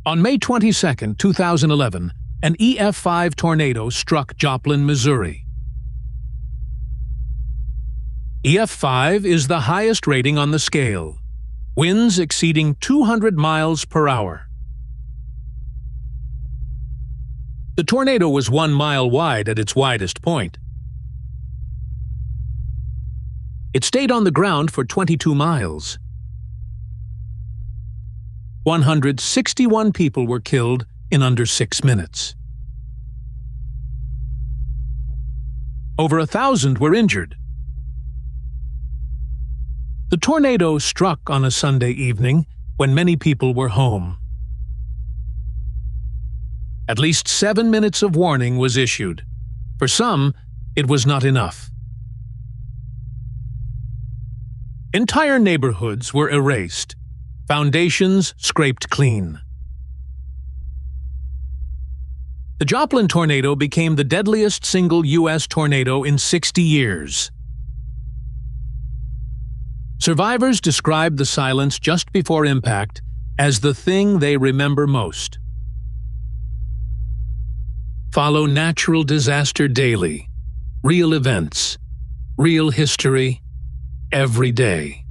On May 22, 2011, an EF5 tornado struck Joplin, Missouri. EF5 is the highest rating on the scale, winds exceeding 200 miles per hour. The tornado was 1 mile wide at its widest point. It stayed on the ground for 22 miles. 161 people were killed in under 6 minutes. Over 1,000 were injured. The tornado struck on a Sunday evening when many people were home. At least 7 minutes of warning was issued. For some, it was not enough. Entire neighborhoods were erased, foundations scraped clean. The Joplin tornado became the deadliest single U.S. tornado in 60 years. Survivors described the silence just before impact as the thing they remember most. Follow natural disaster daily, real events, real history, every day.